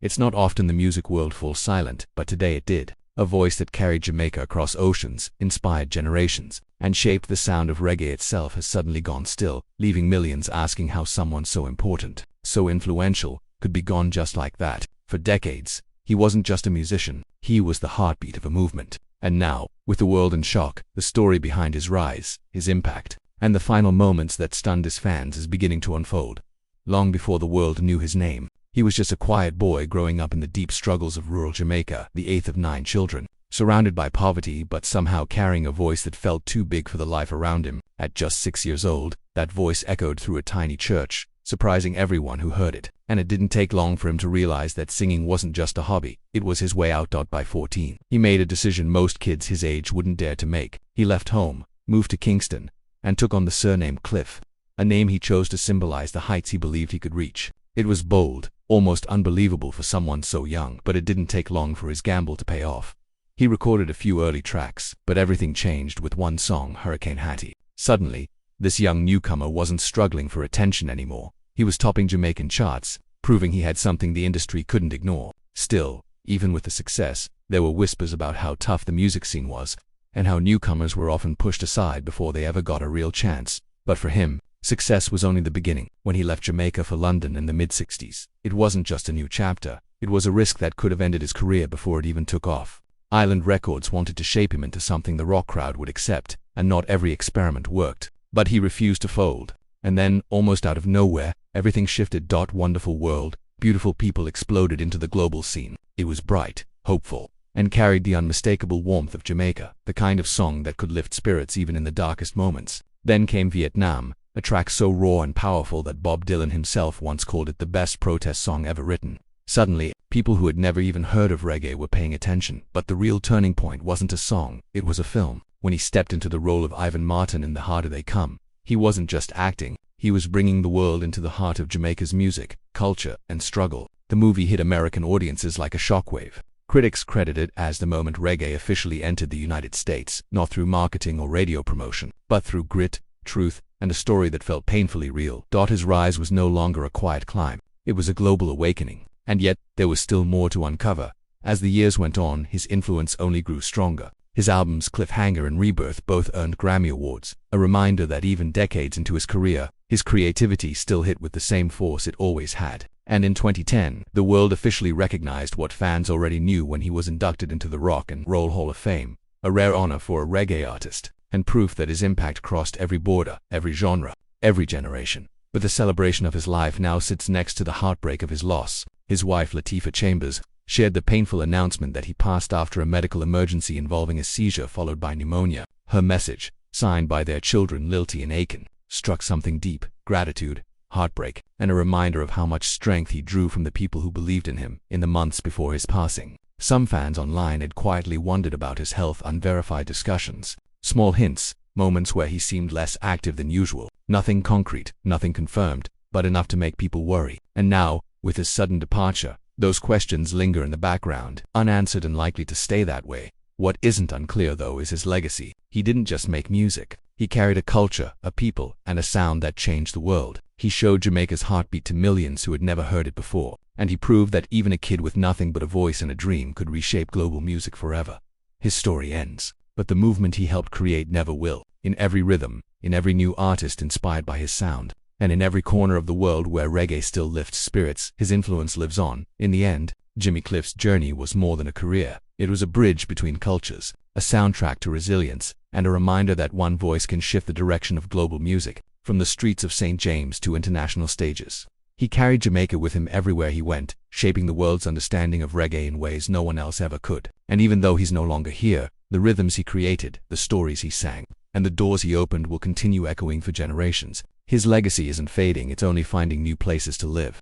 It's not often the music world falls silent, but today it did. A voice that carried Jamaica across oceans, inspired generations, and shaped the sound of reggae itself has suddenly gone still, leaving millions asking how someone so important, so influential, could be gone just like that. For decades, he wasn't just a musician, he was the heartbeat of a movement. And now, with the world in shock, the story behind his rise, his impact, and the final moments that stunned his fans is beginning to unfold. Long before the world knew his name, he was just a quiet boy growing up in the deep struggles of rural Jamaica, the eighth of 9 children, surrounded by poverty but somehow carrying a voice that felt too big for the life around him. At just 6 years old, that voice echoed through a tiny church, surprising everyone who heard it. And it didn't take long for him to realize that singing wasn't just a hobby, it was his way out. By 14, he made a decision most kids his age wouldn't dare to make. He left home, moved to Kingston, and took on the surname Cliff, a name he chose to symbolize the heights he believed he could reach. It was bold, almost unbelievable for someone so young, but it didn't take long for his gamble to pay off. He recorded a few early tracks, but everything changed with one song, Hurricane Hattie. Suddenly, this young newcomer wasn't struggling for attention anymore. He was topping Jamaican charts, proving he had something the industry couldn't ignore. Still, even with the success, there were whispers about how tough the music scene was, and how newcomers were often pushed aside before they ever got a real chance. But for him, success was only the beginning. When he left Jamaica for London in the mid-60s, it wasn't just a new chapter, it was a risk that could have ended his career before it even took off. Island Records wanted to shape him into something the rock crowd would accept, and not every experiment worked. But he refused to fold. And then, almost out of nowhere, everything shifted. Wonderful World, Beautiful People exploded into the global scene. It was bright, hopeful, and carried the unmistakable warmth of Jamaica, the kind of song that could lift spirits even in the darkest moments. Then came Vietnam, a track so raw and powerful that Bob Dylan himself once called it the best protest song ever written. Suddenly, people who had never even heard of reggae were paying attention. But the real turning point wasn't a song, it was a film. When he stepped into the role of Ivan Martin in The Harder They Come, he wasn't just acting, he was bringing the world into the heart of Jamaica's music, culture, and struggle. The movie hit American audiences like a shockwave. Critics credit it as the moment reggae officially entered the United States, not through marketing or radio promotion, but through grit, truth, and a story that felt painfully real. His rise was no longer a quiet climb, it was a global awakening. And yet, there was still more to uncover. As the years went on, his influence only grew stronger. His albums Cliffhanger and Rebirth both earned Grammy Awards, a reminder that even decades into his career, his creativity still hit with the same force it always had. And in 2010, the world officially recognized what fans already knew when he was inducted into the Rock and Roll Hall of Fame, a rare honor for a reggae artist, and proof that his impact crossed every border, every genre, every generation. But the celebration of his life now sits next to the heartbreak of his loss. His wife, Latifah Chambers, shared the painful announcement that he passed after a medical emergency involving a seizure followed by pneumonia. Her message, signed by their children Lilty and Aiken, struck something deep: gratitude, heartbreak, and a reminder of how much strength he drew from the people who believed in him. In the months before his passing, some fans online had quietly wondered about his health. Unverified discussions, small hints, moments where he seemed less active than usual. Nothing concrete, nothing confirmed, but enough to make people worry. And now, with his sudden departure, those questions linger in the background, unanswered and likely to stay that way. What isn't unclear, though, is his legacy. He didn't just make music. He carried a culture, a people, and a sound that changed the world. He showed Jamaica's heartbeat to millions who had never heard it before, and he proved that even a kid with nothing but a voice and a dream could reshape global music forever. His story ends, but the movement he helped create never will. In every rhythm, in every new artist inspired by his sound, and in every corner of the world where reggae still lifts spirits, his influence lives on. In the end, Jimmy Cliff's journey was more than a career. It was a bridge between cultures, a soundtrack to resilience, and a reminder that one voice can shift the direction of global music, from the streets of St. James to international stages. He carried Jamaica with him everywhere he went, shaping the world's understanding of reggae in ways no one else ever could. And even though he's no longer here, the rhythms he created, the stories he sang, and the doors he opened will continue echoing for generations. His legacy isn't fading, it's only finding new places to live.